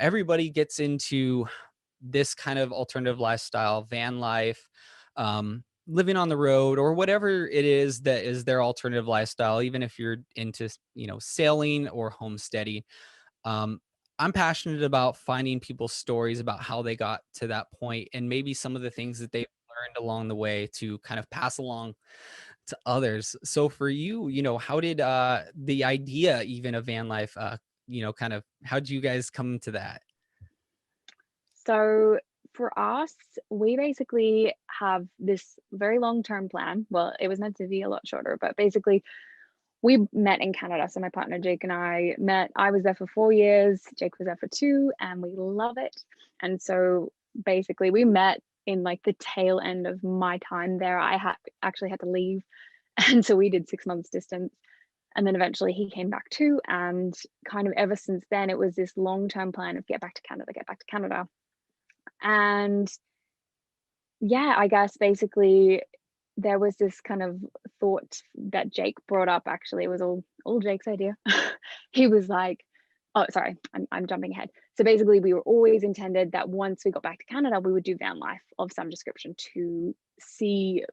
Everybody gets into this kind of alternative lifestyle, van life, living on the road, or whatever it is that is their alternative lifestyle, even if you're into, sailing or homesteading. Um, I'm passionate about finding people's stories about how they got to that point and maybe some of the things that they've learned along the way to kind of pass along to others. So for you, how did the idea even of van life, kind of how did you guys come to that? So for us, we basically have this very long-term plan. Well, it was meant to be a lot shorter, but basically we met in Canada. So my partner Jake and I met. I was there for 4 years. Jake was there for two, and we love it. And so basically we met in like the tail end of my time there. I had actually had to leave. And so we did 6 months distance. And then eventually he came back too. And kind of ever since then, it was this long-term plan of get back to Canada, get back to Canada. And yeah, I guess basically there was this kind of thought that Jake brought up. Actually, it was all Jake's idea. He was like, oh, sorry, I'm jumping ahead. So basically, we were always intended that once we got back to Canada, we would do van life of some description to see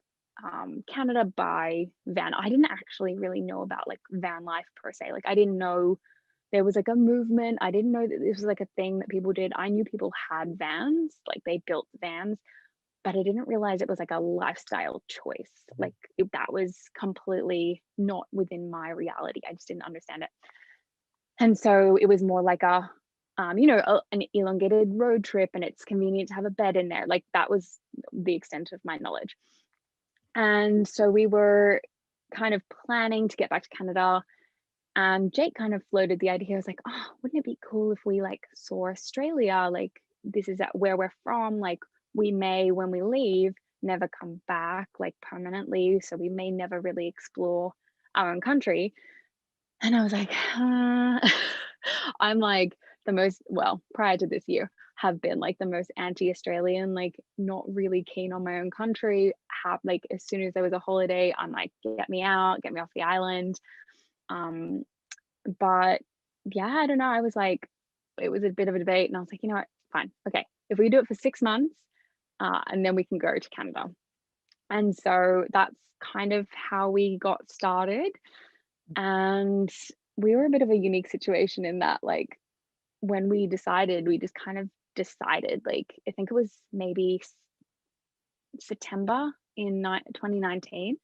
Canada by van. I didn't actually really know about like van life per se. Like I didn't know there was like a movement. I didn't know that this was like a thing that people did. I knew people had vans, like they built vans, but I didn't realize it was like a lifestyle choice. Like that was completely not within my reality. I just didn't understand it. And so it was more like an elongated road trip, and it's convenient to have a bed in there. Like that was the extent of my knowledge. And so we were kind of planning to get back to Canada. And Jake kind of floated the idea. I was like, oh, wouldn't it be cool if we like saw Australia? Like this is where we're from. Like we may, when we leave, never come back like permanently. So we may never really explore our own country. And I was like, I'm like the most, well, prior to this year, have been like the most anti-Australian, like not really keen on my own country. Have like as soon as there was a holiday, I'm like, get me out, get me off the island. Um, but yeah, I don't know. I was like, it was a bit of a debate, and I was like, you know what, fine, okay. If we do it for 6 months, and then we can go to Canada. And so that's kind of how we got started. And we were a bit of a unique situation in that, like, when we decided, we just kind of decided, like, I think it was maybe September in 2019,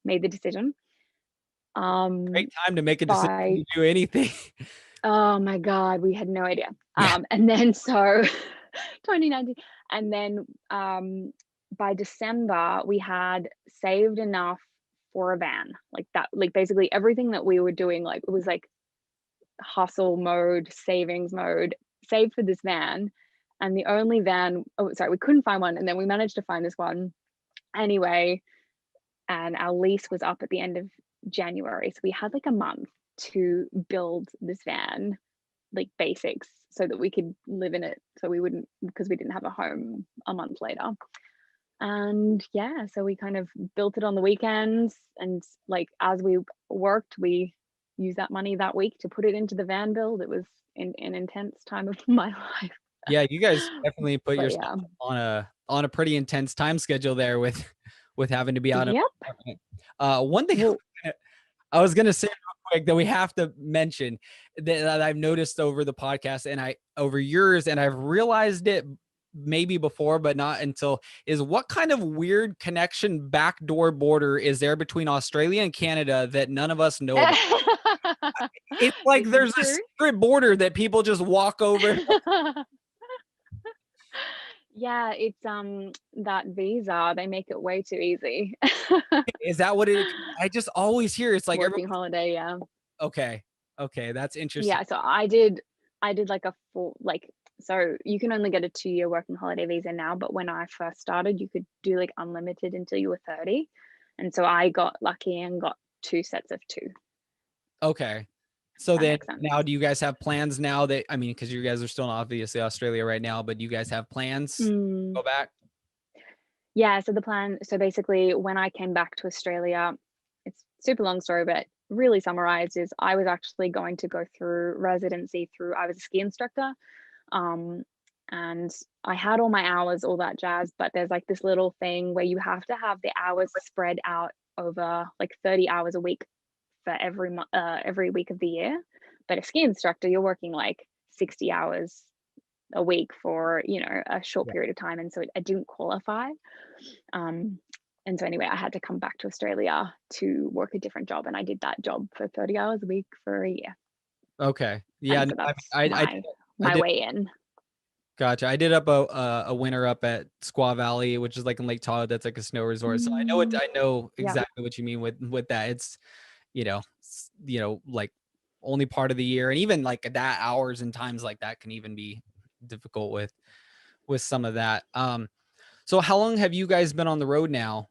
made the decision. Great Um, time to make a decision by to do anything. Oh my God, we had no idea. Yeah. And then so 2019, and then by December we had saved enough for a van. Like that, like basically everything that we were doing, like it was like hustle mode, savings mode, saved for this van. And the only van, oh sorry, we couldn't find one, and then we managed to find this one anyway, and our lease was up at the end of January. So we had like a month to build this van, like basics, so that we could live in it, so we wouldn't, because we didn't have a home a month later. And yeah, so we kind of built it on the weekends, and like as we worked, we used that money that week to put it into the van build. It was an intense time of my life. Yeah, you guys definitely put But yourself yeah. on a pretty intense time schedule there with having to be out of Yep. apartment. One thing Well, I was gonna say real quick that we have to mention that I've noticed over the podcast and over yours, and I've realized it maybe before, but not until, is what kind of weird connection backdoor border is there between Australia and Canada that none of us know about? It's like this is there's a true. secret border that people just walk over. Yeah, it's that visa, they make it way too easy. Is that what it? I just always hear it's like Working everyone's holiday, yeah. okay. Okay, that's interesting. Yeah, so I did like a full, like, so you can only get a 2-year working holiday visa now, but when I first started, you could do like unlimited until you were 30. And so I got lucky and got two sets of two. Okay. So That then makes sense. now do you guys have plans now that, I mean, because you guys are still in obviously Australia right now, but do you guys have plans to Mm. go back? Yeah, so the plan, so basically when I came back to Australia, it's super long story, but really summarized is I was actually going to go through residency through, I was a ski instructor. Um, and I had all my hours, all that jazz, but there's like this little thing where you have to have the hours spread out over like 30 hours a week for every week of the year. But a ski instructor, you're working like 60 hours a week for, a short Yeah. period of time. And so I didn't qualify. Um, and so anyway, I had to come back to Australia to work a different job. And I did that job for 30 hours a week for a year. Okay. Yeah. And No, so I that's mean, my I my did. way in. Gotcha. I did up a winter up at Squaw Valley, which is like in Lake Tahoe. That's like a snow resort. So I know it. Mm, I know yeah. exactly what you mean with that. It's like only part of the year, and even like that hours and times like that can even be difficult with some of that. So how long have you guys been on the road now?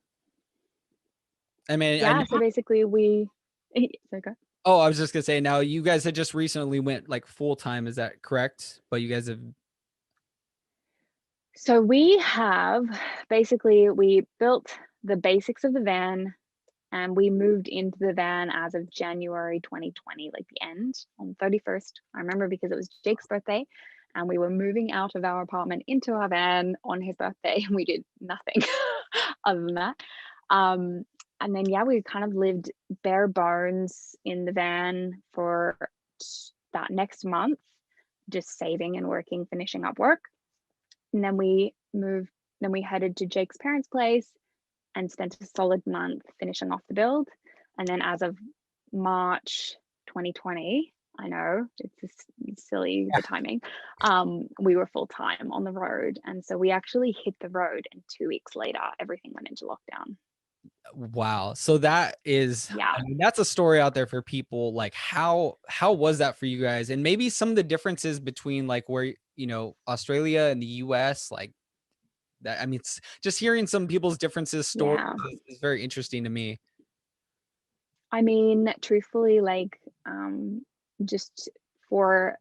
I mean, I know. Yeah. So basically we so go. Oh, I was just gonna say now you guys had just recently went like full time. Is that correct? But you guys have So we have basically we built the basics of the van and we moved into the van as of January 2020, like the end on 31st. I remember because it was Jake's birthday and we were moving out of our apartment into our van on his birthday and we did nothing other than that. Um, and then, yeah, we kind of lived bare bones in the van for that next month, just saving and working, finishing up work. And then we headed to Jake's parents' place and spent a solid month finishing off the build. And then as of March 2020, I know it's just silly the timing, we were full time on the road. And so we actually hit the road, and 2 weeks later, everything went into lockdown. wow. So that is, Yeah. I mean, that's a story out there for people. Like how was that for you guys? And maybe some of the differences between like where Australia and the US, like that. I mean, it's just hearing some people's differences stories Yeah. is very interesting to me. I mean, truthfully, like, just for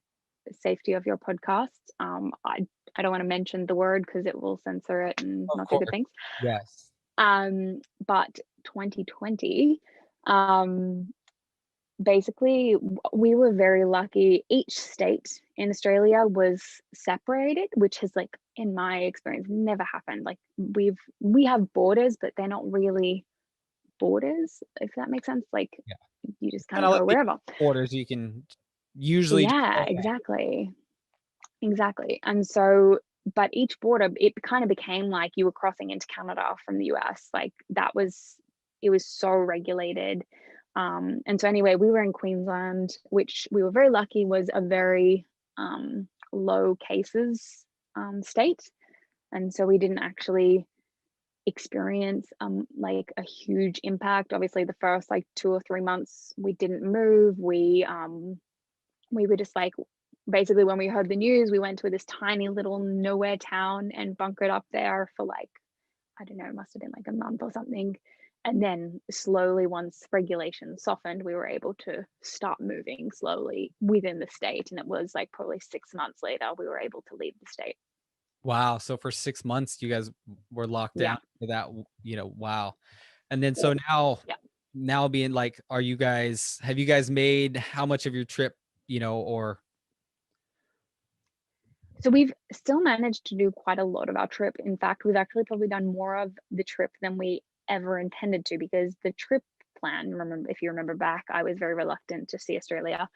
safety of your podcast, I don't want to mention the word because it will censor it and Of not do good course. things. Yes. But 2020, um, basically, we were very lucky. Each state in Australia was separated, which has, like, in my experience, never happened. Like, we have borders, but they're not really borders, if that makes sense. Like, Yeah. you just kind Kind of of go like the wherever. orders you can usually just Yeah, go there. exactly. Exactly. And so, but each border, it kind of became like you were crossing into Canada from the US. Like it was so regulated. And so, anyway, we were in Queensland, which we were very lucky was a very low cases state. And so we didn't actually experience like a huge impact. Obviously, the first like 2 or 3 months we didn't move. We were just like, basically, when we heard the news, we went to this tiny little nowhere town and bunkered up there for like, I don't know, it must have been like a month or something. And then slowly, once regulations softened, we were able to start moving slowly within the state. And it was like probably 6 months later, we were able to leave the state. Wow. So for 6 months, you guys were locked Yeah. down for that, wow. And then so now, Yeah. now being like, have you guys made how much of your trip, or So we've still managed to do quite a lot of our trip. In fact, we've actually probably done more of the trip than we ever intended to, because the trip plan, remember, if you remember back, I was very reluctant to see Australia.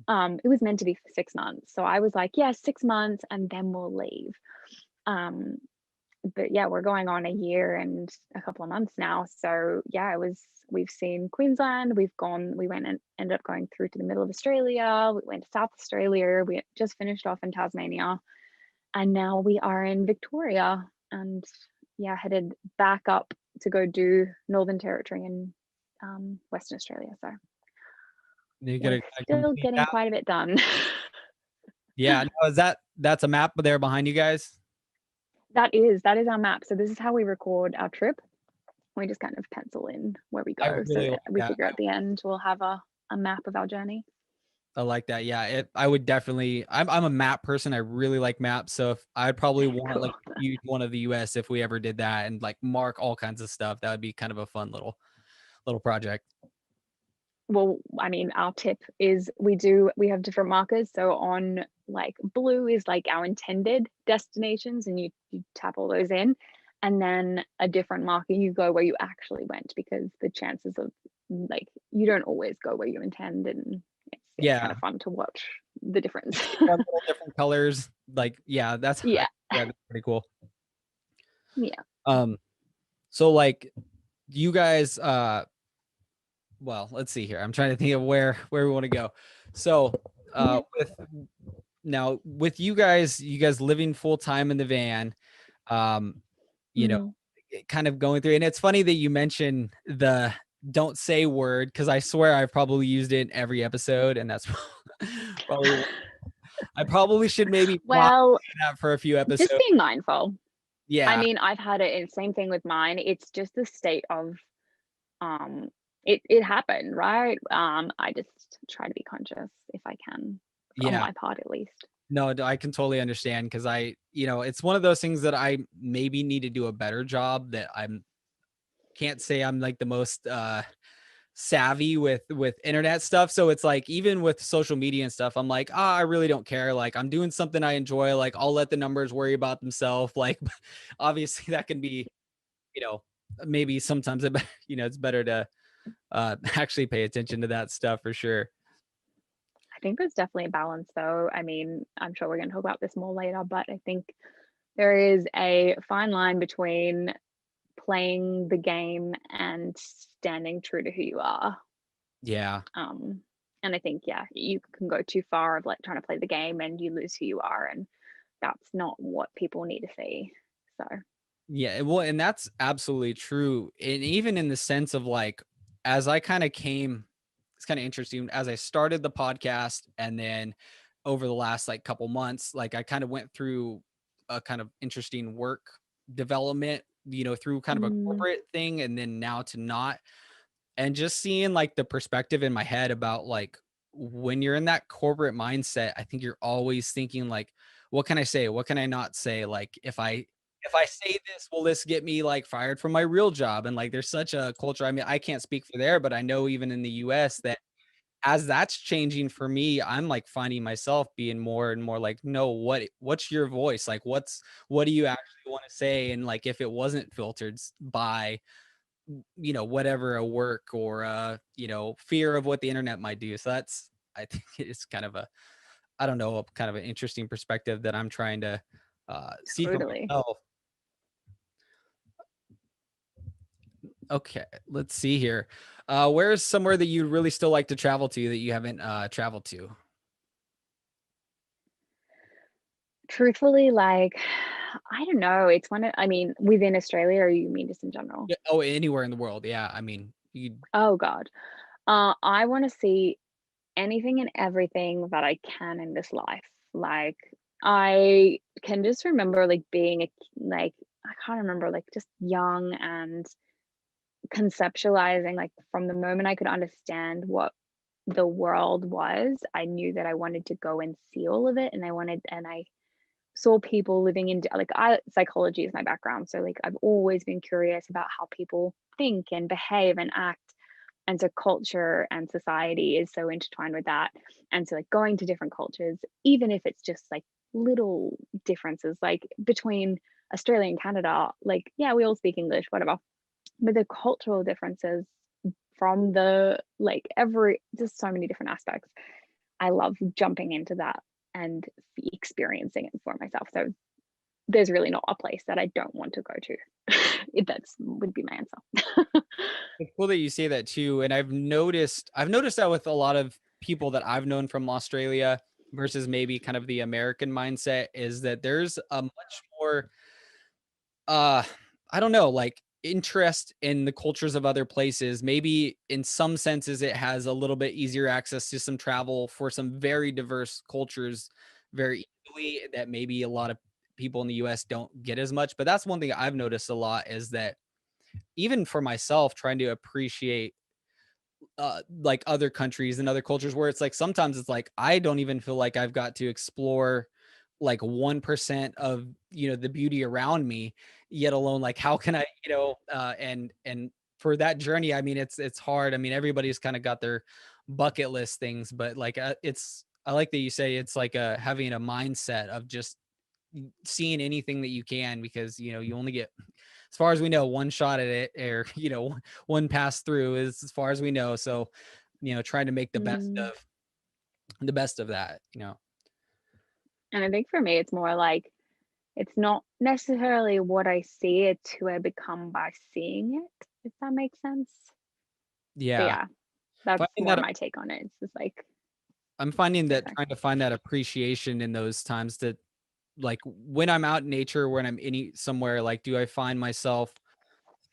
It was meant to be for 6 months. So I was like, yeah, 6 months and then we'll leave. Um, but yeah, we're going on a year and a couple of months now. So yeah, we've seen Queensland, we went and ended up going through to the middle of Australia, we went to South Australia, we just finished off in Tasmania, and now we are in Victoria and yeah, headed back up to go do Northern Territory in Western Australia. So you get we're a still complete getting map? quite a bit done. Yeah. No, that's a map there behind you guys? That is our map. So this is how we record our trip. We just kind of pencil in where we I go. So really like we that. figure at the end we'll have a map of our journey. I like that. Yeah, I would definitely. I'm a map person. I really like maps. So if I'd probably want Cool. like use one of the U.S. if we ever did that and like mark all kinds of stuff. That would be kind of a fun little project. Well, I mean, our tip is we have different markers. So on like blue is like our intended destinations, and you tap all those in, and then a different marker you go where you actually went, because the chances of like you don't always go where you intend, and it's kind Yeah. of fun to watch the difference. Each one little different colors. Like, yeah, that's I Yeah. yeah, that's pretty cool. Yeah. Um, so like you guys, well, let's see here. I'm trying to think of where we want to go. So, Yeah. with now with you guys living full time in the van, um, you know, Mm. kind of going through, and it's funny that you mention the don't say word because I swear I've probably used it in every episode, and that's probably I probably should maybe not Well, do that for a few just episodes. being mindful. I Yeah, mean, I've had it, and same thing with mine. It's just the state of um it happened, right? I just try to be conscious if I can, on yeah. my part at least. No, I can totally understand because it's one of those things that I maybe need to do a better job that I'm can't say I'm like the most savvy with internet stuff. So it's like even with social media and stuff, I'm like, I really don't care. Like I'm doing something I enjoy. Like I'll let the numbers worry about themselves. Like obviously that can be, you know, maybe sometimes it's better to actually pay attention to that stuff for sure. I think there's definitely a balance though. I mean, I'm sure we're going to talk about this more later, but I think there is a fine line between playing the game and standing true to who you are. Yeah. Um, and I think, yeah, you can go too far of like trying to play the game and you lose who you are. And that's not what people need to see. So, Yeah, well, and that's absolutely true. And even in the sense of like, as I kind of came, it's kind of interesting as I started the podcast and then over the last like couple months, like I kind of went through a kind of interesting work development, through kind of a mm, corporate thing and then now to not. And just seeing like the perspective in my head about like when you're in that corporate mindset, I think you're always thinking like, what can I say? What can I not say? Like if I say this, will this get me like fired from my real job? And like there's such a culture. I mean, I can't speak for there, but I know even in the US that as that's changing for me, I'm like finding myself being more and more like, no, what's your voice? Like what do you actually want to say? And like if it wasn't filtered by whatever a work or fear of what the internet might do. So that's I think it's kind of a I don't know, kind of an interesting perspective that I'm trying to see for totally. myself. Okay, let's see here. Where's somewhere that you'd really still like to travel to that you haven't traveled to? Truthfully, like, I don't know. It's one of, I mean, within Australia, or you mean just in general? Yeah, oh, anywhere in the world. Yeah, I mean, you Oh, God. I want to see anything and everything that I can in this life. Like, I can just remember like being like, I can't remember, like just young and conceptualizing, like from the moment I could understand what the world was, I knew that I wanted to go and see all of it. And I saw people living in, like, I psychology is my background. So, like, I've always been curious about how people think and behave and act. And so culture and society is so intertwined with that. And so like going to different cultures, even if it's just like little differences, like between Australia and Canada, like, yeah, we all speak English, whatever. But the cultural differences from the like every just so many different aspects. I love jumping into that and experiencing it for myself. So there's really not a place that I don't want to go to. That's would be my answer. it's cool that you say that too. And I've noticed that with a lot of people that I've known from Australia versus maybe kind of the American mindset is that there's a much more uh I don't know, like interest in the cultures of other places. Maybe in some senses it has a little bit easier access to some travel for some very diverse cultures very easily that maybe a lot of people in the US don't get as much. But that's one thing I've noticed a lot is that even for myself trying to appreciate like other countries and other cultures where it's like sometimes it's like I don't even feel like I've got to explore like 1% of the beauty around me, yet alone like how can I and for that journey, I mean it's hard. I mean everybody's kind of got their bucket list things, but like it's I like that you say it's like having a mindset of just seeing anything that you can, because you only get, as far as we know, one shot at it, or one pass through is as far as we know. So trying to make Mm. the best of that. And I think for me, it's more like it's not necessarily what I see, it's who I become by seeing it, if that makes sense. But Yeah, yeah, that's finding more that my take on it. It's just like, I'm finding sorry, that sorry. trying to find that appreciation in those times, that like when I'm out in nature, when I'm any somewhere, like do I find myself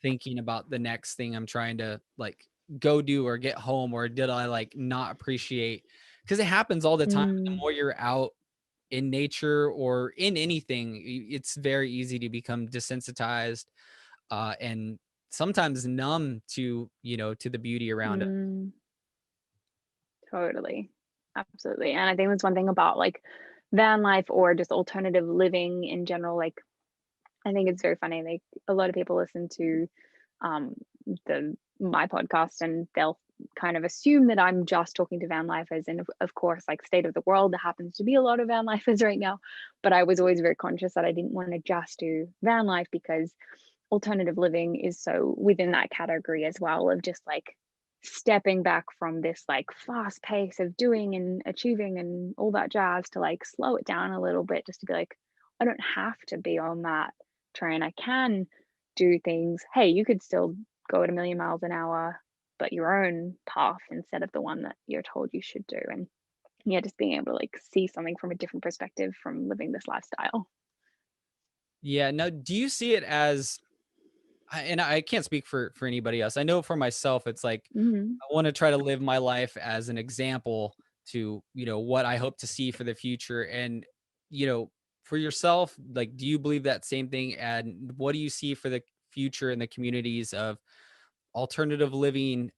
thinking about the next thing I'm trying to like go do or get home, or did I like not appreciate, because it happens all the time. The Mm, more you're out in nature or in anything, it's very easy to become desensitized, and sometimes numb to the beauty around it. mm, totally. Absolutely. And I think that's one thing about like van life or just alternative living in general. Like, I think it's very funny. Like, a lot of people listen to um the my podcast and they'll kind of assume that I'm just talking to van lifers, and of course, like, state of the world, there happens to be a lot of van lifers right now, but I was always very conscious that I didn't want to just do van life because alternative living is so within that category as well, of just like stepping back from this like fast pace of doing and achieving and all that jazz to like slow it down a little bit, just to be like, I don't have to be on that train. I can do things. Hey, you could still go at a million miles an hour, but your own path instead of the one that you're told you should do. And yeah, just being able to like see something from a different perspective from living this lifestyle. Yeah. Now, do you see it as, and I can't speak for anybody else. I know for myself, it's like Hmm. I want to try to live my life as an example to what I hope to see for the future. And you know for yourself, like, do you believe that same thing? And what do you see for the future in the communities of alternative living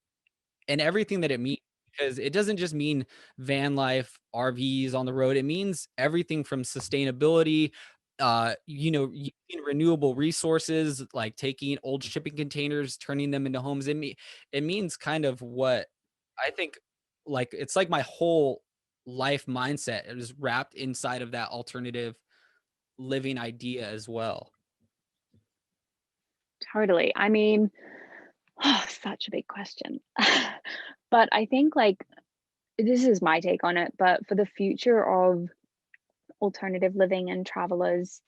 and everything that it means? Because it doesn't just mean van life, RVs on the road. It means everything from sustainability, using renewable resources, like taking old shipping containers, turning them into homes. It means kind of what I think, like it's like my whole life mindset is wrapped inside of that alternative living idea as well. Totally. I mean, oh, such a big question. But I think, like, this is my take on it, but for the future of alternative living and travelers,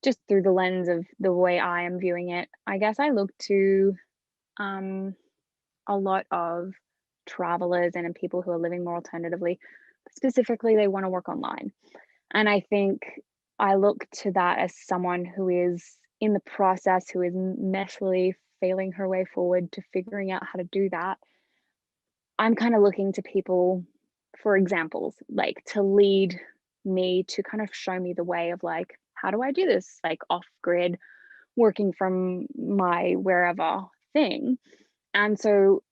just through the lens of the way I am viewing it, I guess I look to um, a lot of travelers and people who are living more alternatively. Specifically, they want to work online. And I think I look to that as someone who is in the process, who is messily failing her way forward to figuring out how to do that. I'm kind of looking to people for examples, like to lead me, to kind of show me the way of like, how do I do this? Like off grid, working from my wherever thing. And so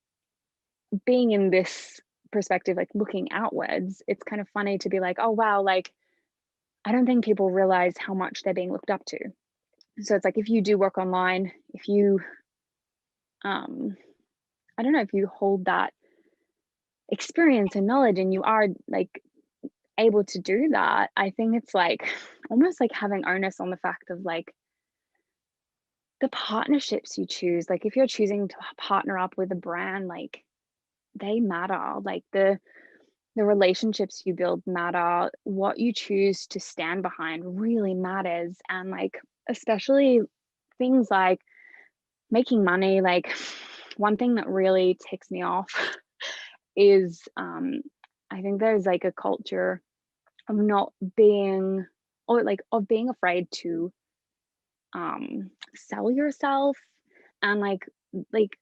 being in this perspective, like looking outwards, it's kind of funny to be like, oh, wow, like I don't think people realize how much they're being looked up to. So it's like if you do work online, if you, um, I don't know, if you hold that experience and knowledge and you are like able to do that, I think it's like almost like having onus on the fact of like the partnerships you choose. Like if you're choosing to partner up with a brand, like they matter. Like the relationships you build matter. What you choose to stand behind really matters. And like especially things like making money, like one thing that really ticks me off is I think there's like a culture of not being, or like of being afraid to sell yourself. And like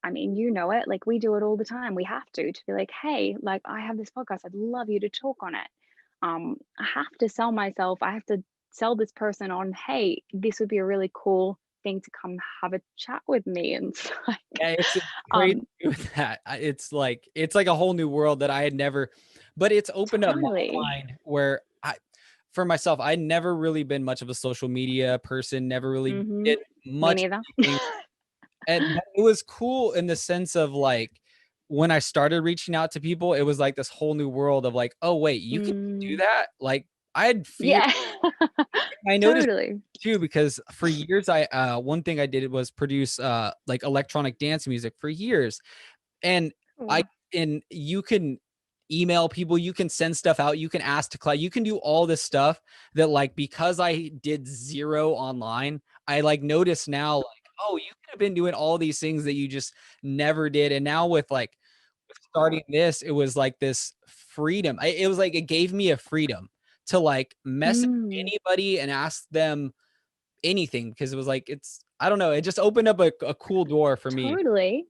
I mean, you know it, like we do it all the time. We have to be like, hey, like I have this podcast, I'd love you to talk on it. I have to sell myself, I have to sell this person on, hey, this would be a really cool thing to come have a chat with me. And it's like Yeah, it's crazy um with that. It's like a whole new world that I had never, but it's opened up my totally. mind where for myself, I'd never really been much of a social media person, never really Hmm. did Me much neither. anything. And but it was cool in the sense of like when I started reaching out to people, it was like this whole new world of like, "Oh, wait, you can do Mm, that?" Like, I had fear. yeah. I noticed Totally. too because for years one thing I did was produce, like, electronic dance music for years, and I Cool. and you can email people, you can send stuff out, you can ask to collect, you can do all this stuff that, like, because I did 0 online, I, like, notice now, like, "Oh, you could have been doing all these things that you just never did," and now with, like, with starting this, it was like this freedom. It was like it gave me a freedom to, like, message Mm, anybody and ask them anything because it was like it's I don't know, it just opened up a cool door for me. totally.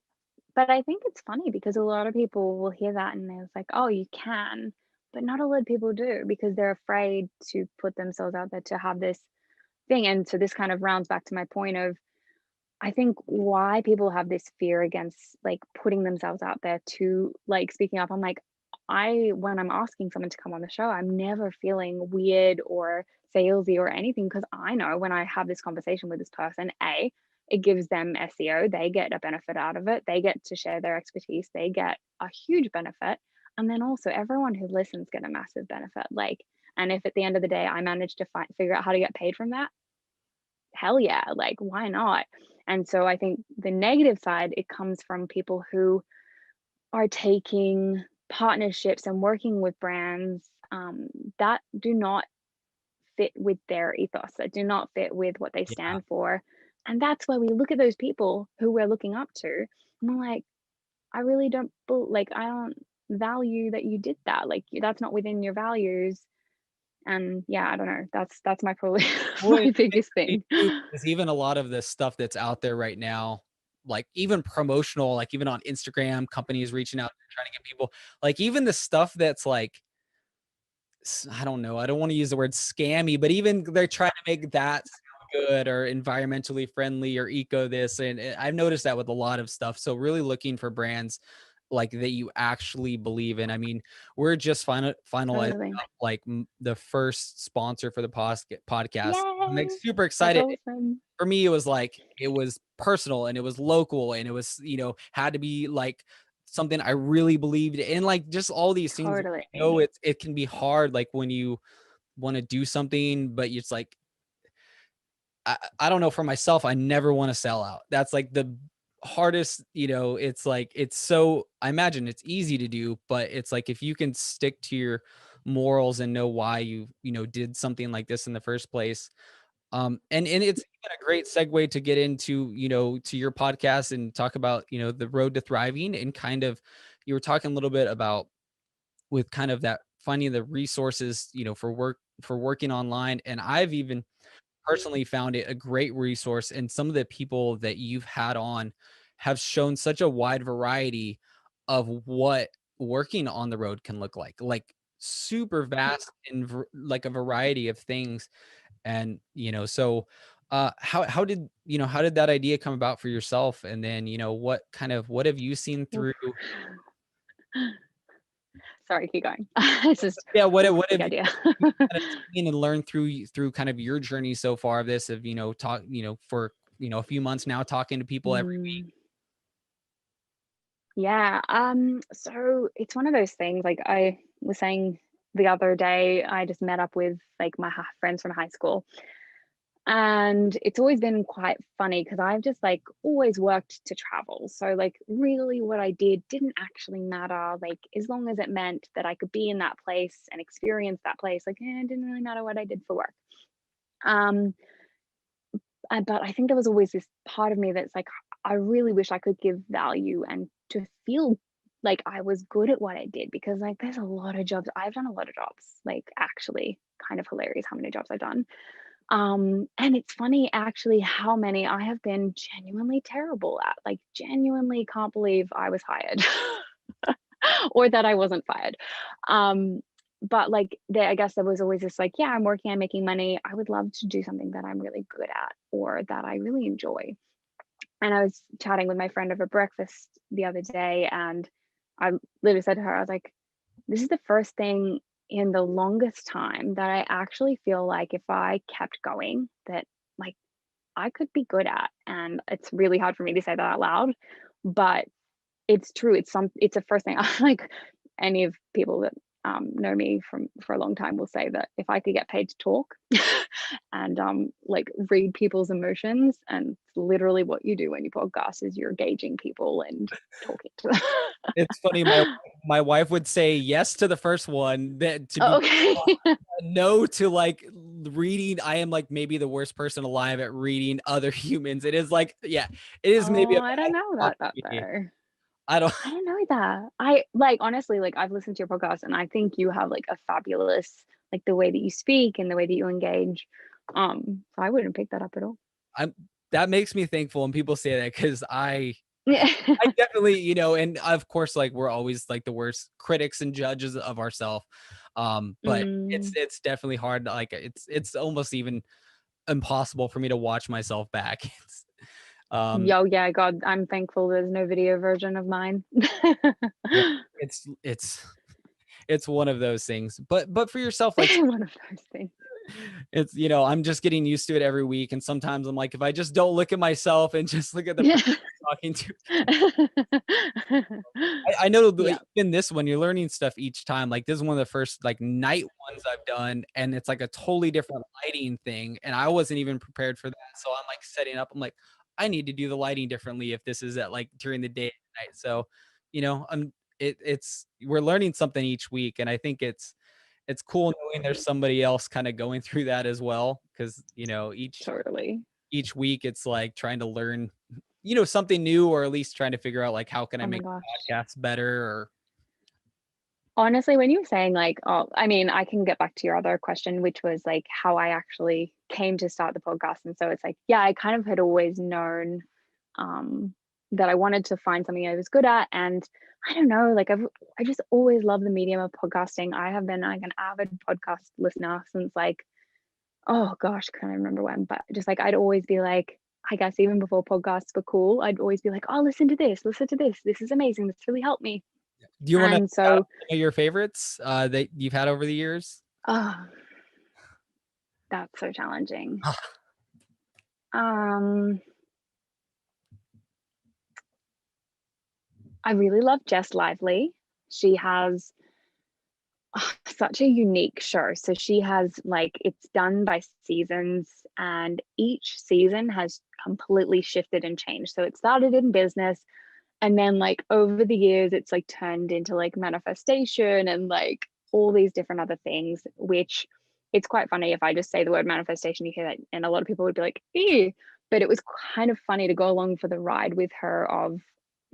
But I think it's funny because a lot of people will hear that and they're like, "Oh, you can," but not a lot of people do because they're afraid to put themselves out there to have this thing. And so this kind of rounds back to my point of I think why people have this fear against, like, putting themselves out there to, like, speaking up. I'm like, when I'm asking someone to come on the show, I'm never feeling weird or salesy or anything because I know when I have this conversation with this person, A, it gives them SEO, they get a benefit out of it, they get to share their expertise, they get a huge benefit, and then also everyone who listens get a massive benefit, like, and if at the end of the day I manage to figure out how to get paid from that, hell yeah, like, why not? And so I think the negative side, it comes from people who are taking partnerships and working with brands that do not fit with their ethos, that do not fit with what they Yeah. stand for. And that's why we look at those people who we're looking up to, and we're like, I really don't, like, I don't value that you did that. Like, that's not within your values. And yeah, I don't know. That's my probably Well, my it's biggest funny thing. too, because even a lot of the stuff that's out there right now, like even promotional, like even on Instagram, companies reaching out trying to get people like even the stuff that's like I don't know, I don't wanna use the word scammy, but even they're trying to make that sound good or environmentally friendly or eco this, and I've noticed that with a lot of stuff, so really looking for brands, like, that you actually believe in. I mean, we're just finalizing Totally. up, like, the first sponsor for the podcast. I'm, like, Yay! super That's excited. awesome. For me, it was like it was personal and it was local and it was, had to be like something I really believed in, like just all these things. You know, Totally. it can be hard, like when you want to do something, but it's like I don't know for myself, I never want to sell out. That's like the hardest, it's like it's so I imagine it's easy to do, but it's like if you can stick to your morals and know why you did something like this in the first place, and it's even a great segue to get into, to your podcast and talk about, the road to thriving and kind of you were talking a little bit about with kind of that finding the resources, for working online. And I've even personally found it a great resource. And some of the people that you've had on have shown such a wide variety of what working on the road can look like super vast and like a variety of things and, so, how did that idea come about for yourself? And then, what have you seen Oof. through Sorry, keep going. It's just, yeah, oof, what big have you idea. kind of seen and learned through kind of your journey so far of this of, for, a few months now talking to people every week? Mm, yeah, so it's one of those things, like I was saying the other day, I just met up with, like, my friends from high school. And it's always been quite funny because I've just, like, always worked to travel. So, like, really what I did didn't actually matter. Like, as long as it meant that I could be in that place and experience that place, like, it didn't really matter what I did for work. Um, but I think there was always this part of me that's like, I really wish I could give value and to feel like I was good at what I did because, like, there's a lot of jobs. I've done a lot of jobs, like, actually kind of hilarious how many jobs I've done. And it's funny actually how many I have been genuinely terrible at, like, genuinely can't believe I was hired or that I wasn't fired. Um, but like there, I guess there was always this like, yeah, I'm working, I'm making money. I would love to do something that I'm really good at or that I really enjoy. And I was chatting with my friend over breakfast the other day, and I literally said to her, I was like, this is the first thing in the longest time that I actually feel like if I kept going, that, like, I could be good at. And it's really hard for me to say that out loud, but It's true. It's the first thing I like any of people that know me from for a long time will say that if I could get paid to talk and like read people's emotions, and it's literally what you do when you podcast is you're gauging people and talking to them. It's funny, my wife would say yes to the first one, that to Oh, be okay. no to like reading. I am like maybe the worst person alive at reading other humans. It is like, yeah, it is maybe Oh, a I don't bad know spot about that for me. though. I don't. I didn't know that. I like honestly, like I've listened to your podcast and I think you have like a fabulous like the way that you speak and the way that you engage. So I wouldn't pick that up at all. I'm that makes me thankful when people say that, because Yeah. I definitely, and of course, like we're always like the worst critics and judges of ourselves. But Mm. it's definitely hard. Like it's almost even impossible for me to watch myself back. Um, Yo, yeah, God, I'm thankful there's no video version of mine. yeah, it's it's one of those things. But for yourself, like One of those things. it's, I'm just getting used to it every week. And sometimes I'm like, if I just don't look at myself and just look at the Yeah. person I'm talking to, I know Yeah, like, in this one, you're learning stuff each time. Like this is one of the first like night ones I've done, and it's like a totally different lighting thing, and I wasn't even prepared for that. So I'm like setting up. I'm like, I need to do the lighting differently if this is at like during the day and night. So, it's we're learning something each week, and I think it's cool knowing there's somebody else kind of going through that as well, because totally. each week it's like trying to learn something new, or at least trying to figure out like how can I Oh my make gosh. podcasts better, or Honestly, when you were saying like, oh, I mean, I can get back to your other question, which was like how I actually came to start the podcast. And so it's like, yeah, I kind of had always known um that I wanted to find something I was good at. And I don't know, like I just always loved the medium of podcasting. I have been like an avid podcast listener since like, oh gosh, can't remember when, but just like I'd always be like, I guess even before podcasts were cool, I'd always be like, oh, listen to this, listen to this. This is amazing. This really helped me. do you want to And shout out so some of your favorites that you've had over the years? oh, that's so challenging. Um, I really love Jess Lively. She has such a unique show. So she has like it's done by seasons, and each season has completely shifted and changed. So it started in business, and then like over the years, it's like turned into like manifestation and like all these different other things, which it's quite funny if I just say the word manifestation, you hear that, and a lot of people would be like, ew. But it was kind of funny to go along for the ride with her of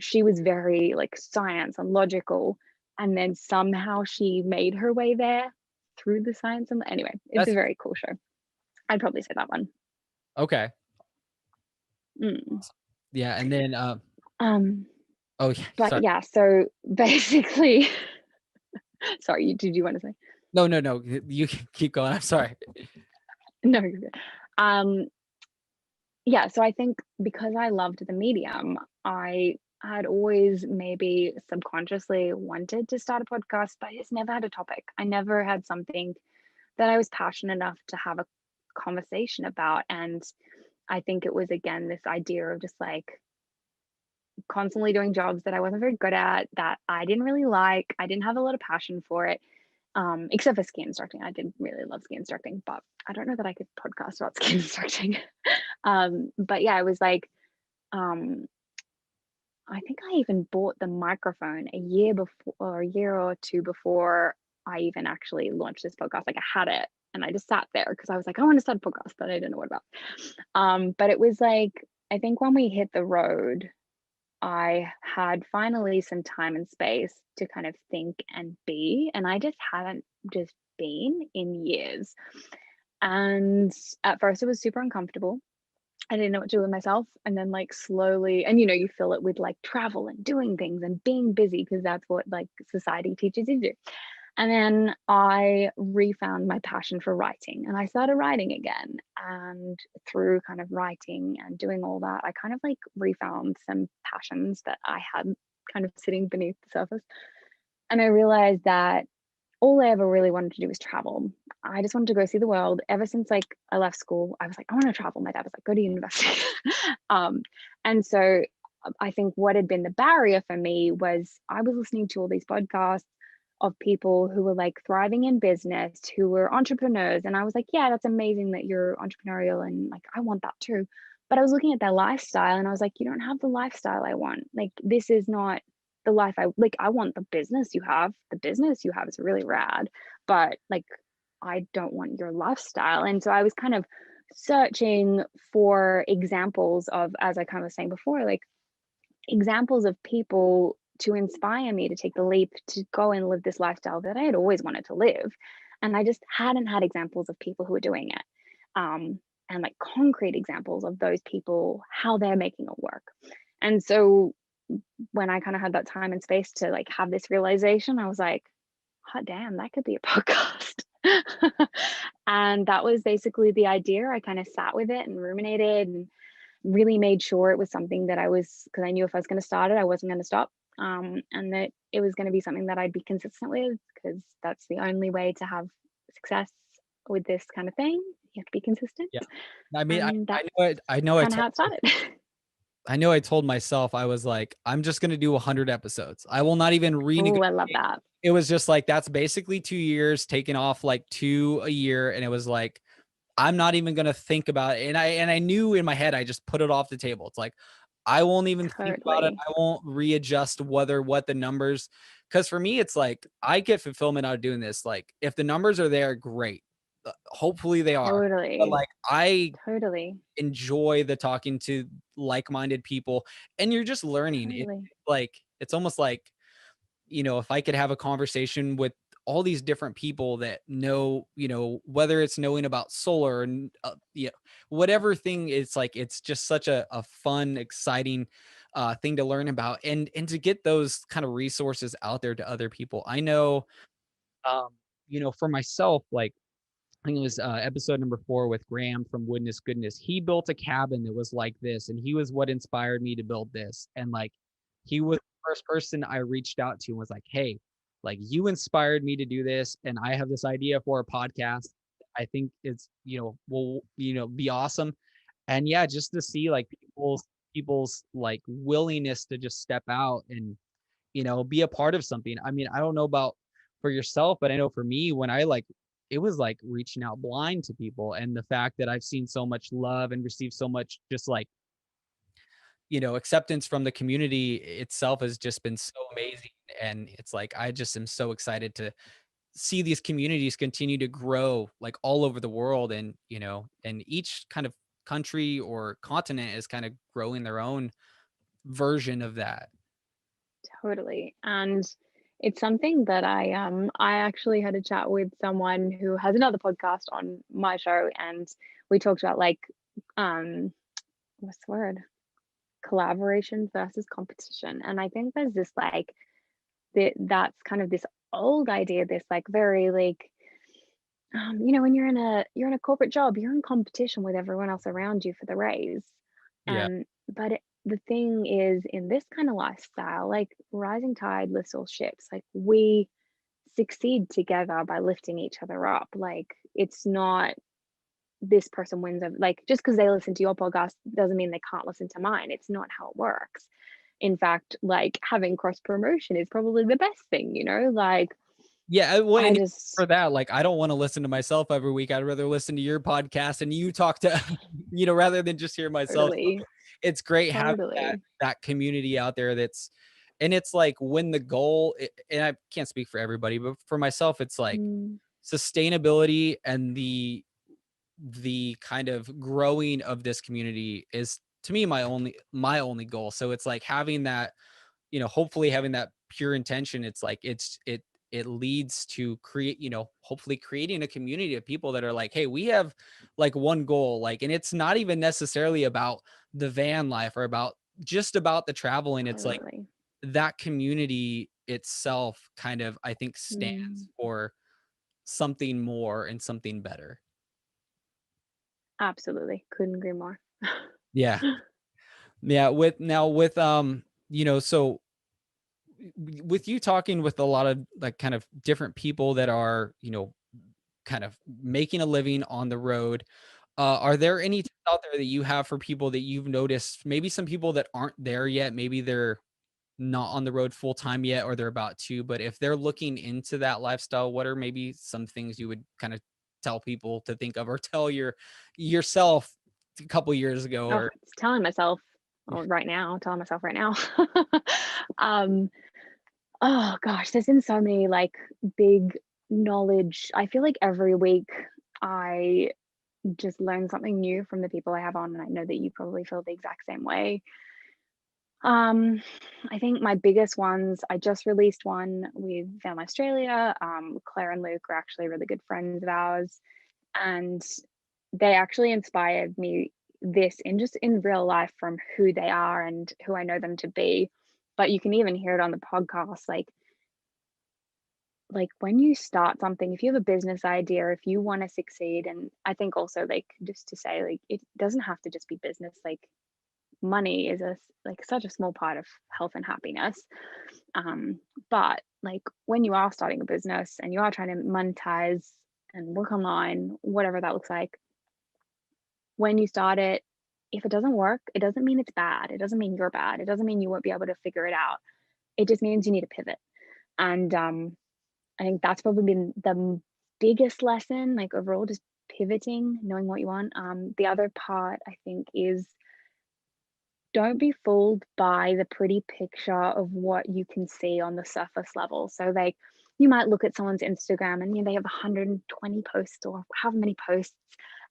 she was very like science and logical, and then somehow she made her way there through the science. And anyway, it's a That's very cool show. I'd probably say that one. okay. Mm. Yeah, and then Um, oh yeah, but sorry. yeah, so basically, sorry, did you want to say? No, no, no. You keep going. I'm sorry. No, you're good. Um, yeah, so I think because I loved the medium, I had always maybe subconsciously wanted to start a podcast, but I just never had a topic. I never had something that I was passionate enough to have a conversation about. And I think it was again this idea of just like constantly doing jobs that I wasn't very good at, that I didn't really like. I didn't have a lot of passion for it, except for ski instructing. I did really love ski instructing, but I don't know that I could podcast about ski instructing. But yeah, it was like, um, I think I even bought the microphone a year before, or a year or two before I even actually launched this podcast. Like I had it and I just sat there because I was like, I want to start a podcast, but I didn't know what about. But it was like, I think when we hit the road, I had finally some time and space to kind of think and be, and I just hadn't just been in years. And at first, it was super uncomfortable. I didn't know what to do with myself. And then, like, slowly, and you fill it with like travel and doing things and being busy because that's what like society teaches you to do. And then I refound my passion for writing and I started writing again. And through kind of writing and doing all that, I kind of like refound some passions that I had kind of sitting beneath the surface. And I realized that all I ever really wanted to do was travel. I just wanted to go see the world. Ever since like I left school, I was like, I want to travel. My dad was like, go to university. um, and so I think what had been the barrier for me was I was listening to all these podcasts of people who were like thriving in business, who were entrepreneurs. And I was like, yeah, that's amazing that you're entrepreneurial. And like, I want that too. But I was looking at their lifestyle and I was like, you don't have the lifestyle I want. Like, this is not the life I like. I want the business you have. The business you have is really rad. But like, I don't want your lifestyle. And so I was kind of searching for examples of, as I kind of was saying before, like examples of people to inspire me to take the leap to go and live this lifestyle that I had always wanted to live. And I just hadn't had examples of people who are doing it. And like concrete examples of those people, how they're making it work. And so when I kind of had that time and space to like have this realization, I was like, hot damn, that could be a podcast. And that was basically the idea. I kind of sat with it and ruminated and really made sure it was something that I was, because I knew if I was going to start it, I wasn't going to stop. And that it was going to be something that I'd be consistent with, because that's the only way to have success with this kind of thing. You have to be consistent. Yeah. I mean, And I that's know it I know I kind of told how it started. I know I told myself, I was like, "I'm just gonna do 100 episodes. I will not even Oh, I love renegotiate." that. It was just like, that's basically 2 years, taking off, like, 2 a year, and it was like, I'm not even gonna think about it, and I knew in my head, I just put it off the table. It's like, I won't even think about it. Totally. I won't readjust whether what the numbers, because for me, it's like, I get fulfillment out of doing this. Like, if the numbers are there, great. Hopefully they are. But, Totally. like, I Totally. enjoy the talking to like-minded people, and you're just learning. Totally. It's almost like, if I could have a conversation with all these different people that know, whether it's knowing about solar and, whatever thing, it's like, it's just such a fun, exciting thing to learn about, and to get those kind of resources out there to other people. I know, um, for myself, like, I think it was episode number 4 with Graham from Witness Goodness. He built a cabin that was like this, and he was what inspired me to build this. And like, he was the first person I reached out to and was like, "Hey, like, you inspired me to do this, and I have this idea for a podcast. I think it's, will, be awesome." And yeah, just to see like people's like willingness to just step out and, be a part of something. I mean, I don't know about for yourself, but I know for me, when it was like reaching out blind to people, and the fact that I've seen so much love and received so much just like, acceptance from the community itself has just been so amazing. And it's like, I just am so excited to see these communities continue to grow like all over the world. And, and each kind of country or continent is kind of growing their own version of that. Totally. And it's something that I actually had a chat with someone who has another podcast on my show, and we talked about like um what's the word? Collaboration versus competition. And I think there's this like that's kind of this old idea, this like very like when you're in a corporate job, you're in competition with everyone else around you for the raise. Yeah. But the thing is, in this kind of lifestyle, like rising tide lifts all ships. Like we succeed together by lifting each other up. Like it's not this person wins over, like just because they listen to your podcast doesn't mean they can't listen to mine. It's not how it works. In fact, like having cross promotion is probably the best thing, like Yeah, well, I and just for that, like, I don't wanna listen to myself every week. I'd rather listen to your podcast and you talk to rather than just hear myself. So totally, it's great having totally. that community out there that's, and it's like, when the goal, and I can't speak for everybody, but for myself, it's like Mm, sustainability and the kind of growing of this community is, to me, my only goal. So it's like having that, hopefully having that pure intention. It's like, it leads to create, hopefully creating a community of people that are like, hey, we have like one goal, like, and it's not even necessarily about the van life or just about the traveling. It's like totally. that community itself kind of, I think, Mm, stands for something more and something better. absolutely. Couldn't agree more. Yeah. Yeah. So with you talking with a lot of like kind of different people that are, kind of making a living on the road, Are there any tips out there that you have for people that you've noticed, maybe some people that aren't there yet, maybe they're not on the road full time yet, or they're about to, but if they're looking into that lifestyle, what are maybe some things you would kind of tell people to think of, or tell yourself a couple years ago, Oh, or it's telling myself, oh, right now, telling myself right now. Um, oh gosh, there's been so many like big knowledge. I feel like every week I just learn something new from the people I have on, and I know that you probably feel the exact same way. Um, I think my biggest ones, I just released one with Family Australia. Claire and Luke are actually really good friends of ours, and they actually inspired me this in just in real life from who they are and who I know them to be. But you can even hear it on the podcast, like when you start something, if you have a business idea, if you want to succeed, and I think also like just to say like it doesn't have to just be business. Like money is like such a small part of health and happiness. Um, but like when you are starting a business and you are trying to monetize and work online, whatever that looks like, when you start it, if it doesn't work, it doesn't mean it's bad. It doesn't mean you're bad. It doesn't mean you won't be able to figure it out. It just means you need to pivot. And I think that's probably been the biggest lesson, like overall, just pivoting, knowing what you want. The other part I think is don't be fooled by the pretty picture of what you can see on the surface level. So, like, you might look at someone's Instagram and they have 120 posts or however many posts,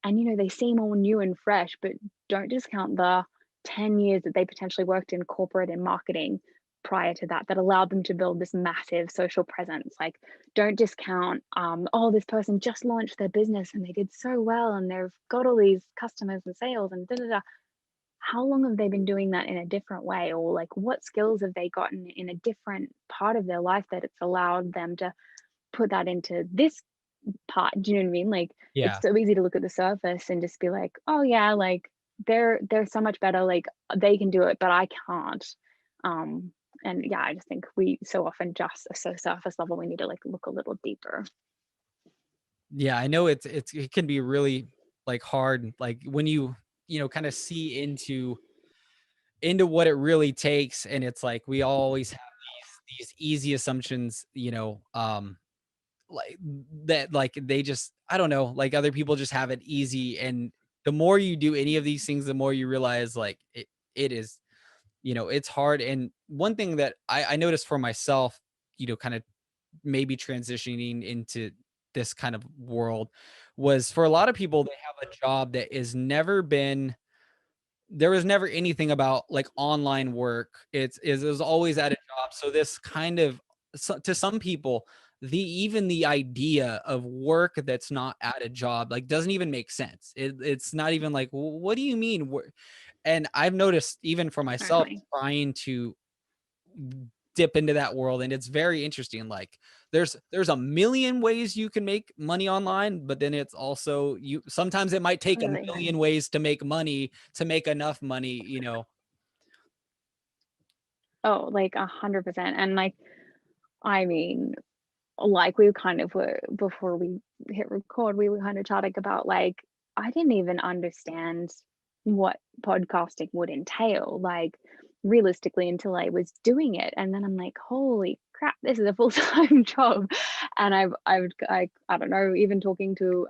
and they seem all new and fresh, but don't discount the 10 years that they potentially worked in corporate and marketing prior to that allowed them to build this massive social presence. Like, don't discount, oh, this person just launched their business and they did so well and they've got all these customers and sales and da da da. How long have they been doing that in a different way, or like what skills have they gotten in a different part of their life that it's allowed them to put that into this part? Do you know what I mean? Like, it's yeah. so easy to look at the surface and just be like, oh yeah, like they're so much better, like they can do it but I can't. And yeah, I just think we so often just are so surface level. We need to like look a little deeper. Yeah, I know it can be really, like, hard, like, when kind of see into what it really takes, and it's like we always have these easy assumptions, like that, like they just, I don't know, like other people just have it easy, and the more you do any of these things, the more you realize like it is, it's hard. And one thing that I noticed for myself, kind of maybe transitioning into this kind of world, was for a lot of people, they have a job that is never been there was never anything about like online work. It was always at a job. So this kind of, to some people, the idea of work that's not at a job like doesn't even make sense. It's not even like, what do you mean? And I've noticed even for myself Certainly. trying to dip into that world, and it's very interesting. Like there's a million ways you can make money online, but then it's also, you sometimes it might take a Totally. million ways to make money to make enough money, Oh, like 100%. And like, I mean, like we kind of were before we hit record, we were kind of chatting about like I didn't even understand what podcasting would entail, like realistically, until I was doing it. And then I'm like, holy crap, this is a full-time job. And I don't know, even talking to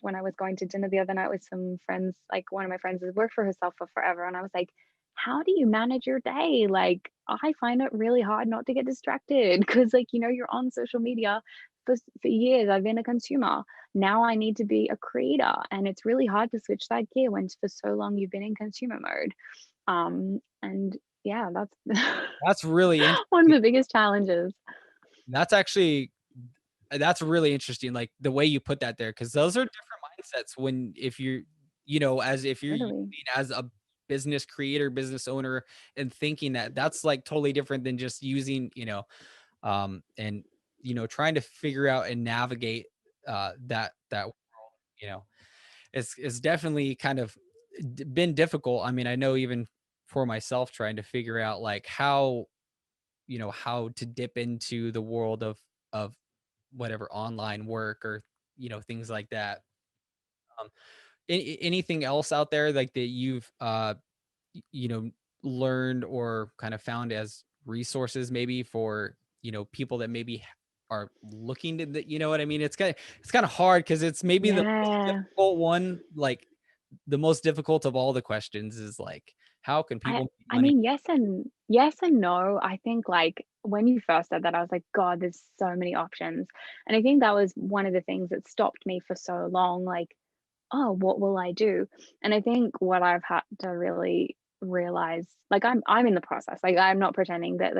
when I was going to dinner the other night with some friends, like one of my friends has worked for herself for forever. And I was like, how do you manage your day? Like, I find it really hard not to get distracted because, like, you're on social media for years. I've been a consumer. Now I need to be a creator. And it's really hard to switch that gear when for so long you've been in consumer mode. And yeah, that's that's really one of interesting. the biggest challenges. That's actually that's really interesting, like the way you put that there, because those are different mindsets when, if you're, as if you're using Totally. as a business creator, business owner, and thinking that that's like totally different than just using, and trying to figure out and navigate that world, you know it's definitely kind of been difficult. I mean, I know even for myself trying to figure out like how to dip into the world of whatever online work, or things like that. um anything else out there like that you've you know, learned or kind of found as resources maybe for, people that maybe are looking to you know what I mean? It's kind of hard because it's maybe the most Yeah. difficult one, like the most difficult of all the questions is like, how can I people make I money? mean, yes and no. I think, like, when you first said that, I was like, "God, there's so many options." And I think that was one of the things that stopped me for so long, like, "Oh, what will I do?" And I think what I've had to really realize, like, I'm in the process, like, I'm not pretending that,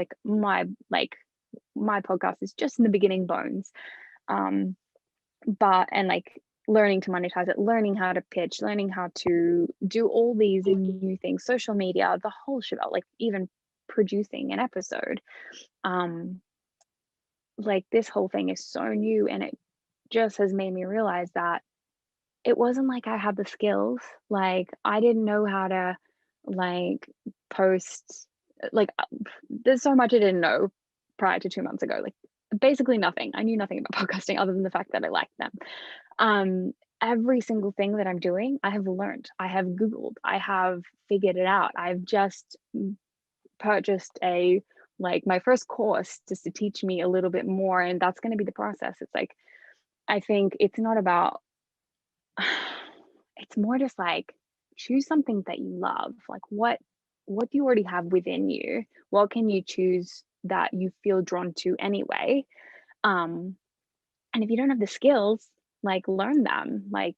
my podcast is just in the beginning bones. Um, but and, like, learning to monetize it, learning how to pitch, learning how to do all these new things, social media, the whole shit, like, even producing an episode. Um, like, this whole thing is so new, and it just has made me realize that it wasn't like I had the skills, like, I didn't know how to, like, post, like, there's so much I didn't know prior to 2 months ago, like, basically nothing. I knew nothing about podcasting other than the fact that I liked them. Um, every single thing that I'm doing, I have learned, I have Googled, I have figured it out. I've just purchased my first course just to teach me a little bit more, and that's gonna be the process. It's like, I think it's not about it's more just like choose something that you love. Like what do you already have within you? What can you choose that you feel drawn to anyway? Um, and if you don't have the skills, like learn them. Like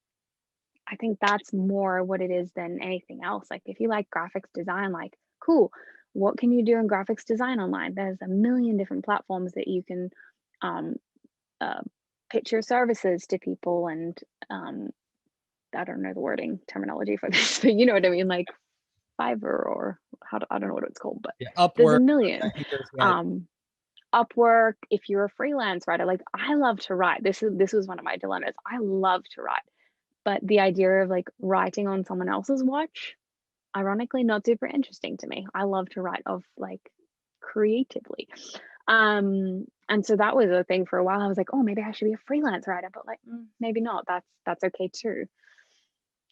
I think that's more what it is than anything else. Like if you like graphics design, like cool. What can you do in graphics design online? There's a million different platforms that you can um, uh, pitch your services to people and I don't know the wording terminology for this, but you know what I mean, like Fiverr or I don't know what it's called, but Yeah, there's a Upwork. I million. think there's yeah, Um, Upwork, if you're a freelance writer, like I love to write. This was one of my dilemmas. I love to write, but the idea of like writing on someone else's watch, ironically, not super interesting to me. I love to write of like creatively. And so that was a thing for a while. I was like, oh, maybe I should be a freelance writer, but like maybe not. That's okay too.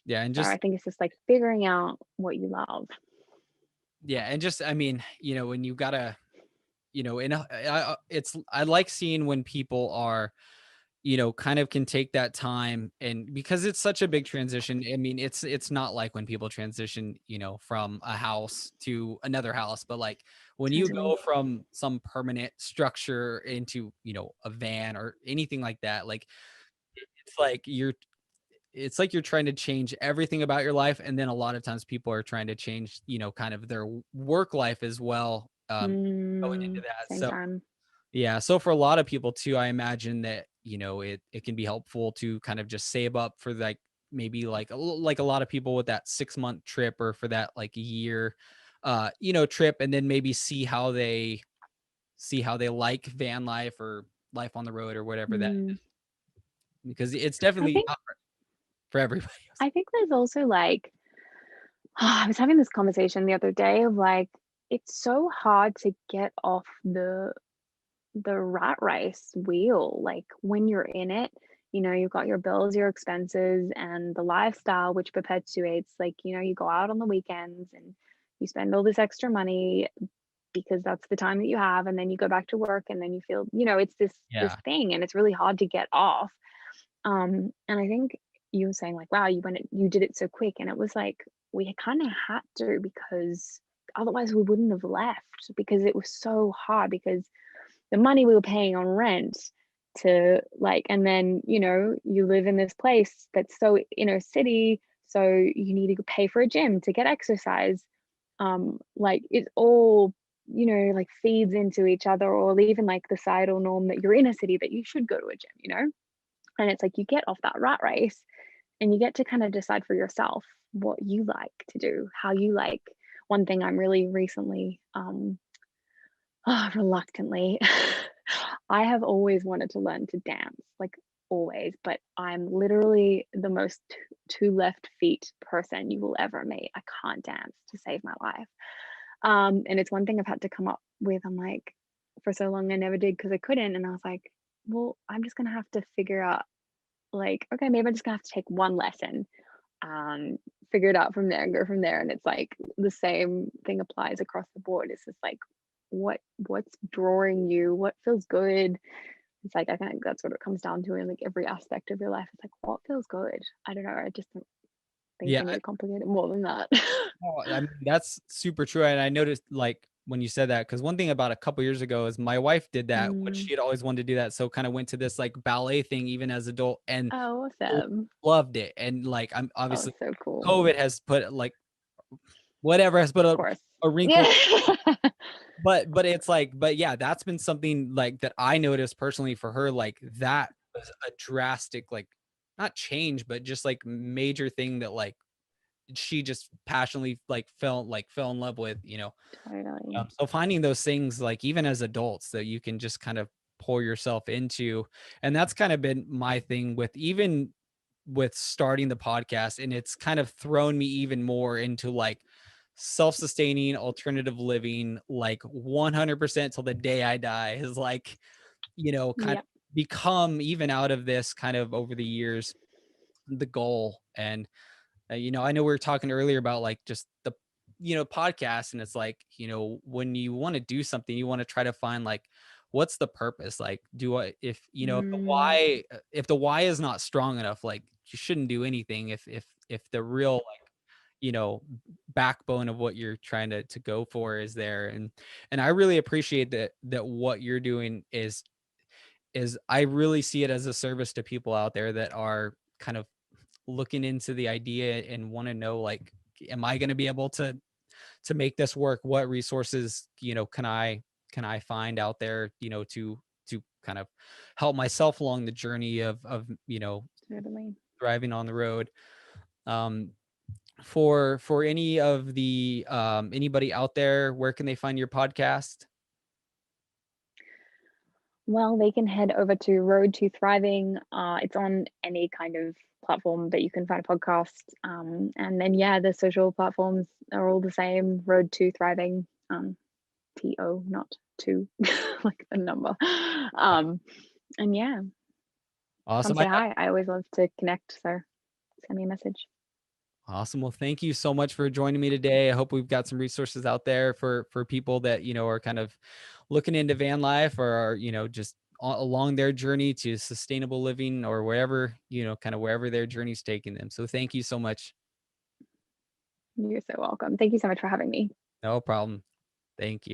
yeah, and So I just think it's just like figuring out what you love. yeah, and just I mean, when you gotta, I like seeing when people are kind of can take that time and because it's such a big transition. I mean, it's not like when people transition, from a house to another house, but like when you Totally. go from some permanent structure into, a van or anything like that, like it's like you're trying to change everything about your life. And then a lot of times people are trying to change, kind of their work life as well, going into that. Same So time. yeah, so for a lot of people too, I imagine that, it can be helpful to kind of just save up for like maybe like a lot of people with that 6-month trip or for that like year trip and then maybe see how they like van life or life on the road or whatever that Mm. because it's I definitely think not for everybody. I think there's also like I was having this conversation the other day of like it's so hard to get off the rat race wheel. Like when you're in it, you've got your bills, your expenses, and the lifestyle, which perpetuates, like, you go out on the weekends and you spend all this extra money because that's the time that you have. And then you go back to work and then you feel, it's this Yeah. thing and it's really hard to get off. And I think you were saying like, wow, you did it so quick. And it was like, we kind of had to because otherwise we wouldn't have left because it was so hard because the money we were paying on rent to like and then you live in this place that's so inner city, so you need to pay for a gym to get exercise. Like it all like feeds into each other, or even like the societal norm that you're in a city that you should go to a gym. And it's like you get off that rat race and you get to kind of decide for yourself what you like to do, how you like. One thing I'm really recently reluctantly. I have always wanted to learn to dance, like always, but I'm literally the most two left feet person you will ever meet. I can't dance to save my life. And it's one thing I've had to come up with. I'm like, for so long I never did because I couldn't. And I was like, well, I'm just gonna have to figure out like, okay, maybe I'm just gonna have to take one lesson and figure it out from there and go from there. And it's like the same thing applies across the board. It's just like what's drawing you, what feels good. It's like I think that's what it comes down to in like every aspect of your life. It's like what feels good. I don't know. I just don't think Yeah. we need to complicate it more than that. Oh, I mean, that's super true, and I noticed, like, when you said that, because one thing about a couple years ago is my wife did that, which Mm. she had always wanted to do that, so kinda went to this, like, ballet thing even as adult and Oh, awesome. loved it, and, like, I'm Oh, obviously so cool. COVID has put, like whatever, has put Of course. a wrinkle, Yeah. but it's like but yeah, that's been something, like, that I noticed personally for her, like, that was a drastic, like, not change, but just, like, major thing that, like, she just passionately, like, fell in love with, you know? Totally. So finding those things, like, even as adults that you can just kind of pour yourself into, and that's kind of been my thing with even with starting the podcast, and it's kind of thrown me even more into, like, self-sustaining alternative living, like, 100% till the day I die is, like, kind of Yep. become even out of this kind of over the years, the goal, and I know we were talking earlier about like just the podcast, and it's like, when you want to do something, you want to try to find like what's the purpose? Like, do I if the Mm, why is not strong enough, like you shouldn't do anything if the real like backbone of what you're trying to go for is there. And I really appreciate that what you're doing is I really see it as a service to people out there that are kind of looking into the idea and want to know like, am I going to be able to make this work? What resources can I find out there, to kind of help myself along the journey of totally. driving on the road. um for any of the anybody out there, where can they find your podcast? Well, they can head over to Road to Thriving. It's on any kind of platform that you can find a podcast. And then, yeah, the social platforms are all the same. Road to Thriving, TO, not two, like the number. Um, and yeah, come Awesome. say hi. I always love to connect. So send me a message. Awesome. Well, thank you so much for joining me today. I hope we've got some resources out there for people that, are kind of looking into van life, or are, just along their journey to sustainable living, or wherever, kind of wherever their journey's taking them. So thank you so much. You're so welcome. Thank you so much for having me. No problem. Thank you.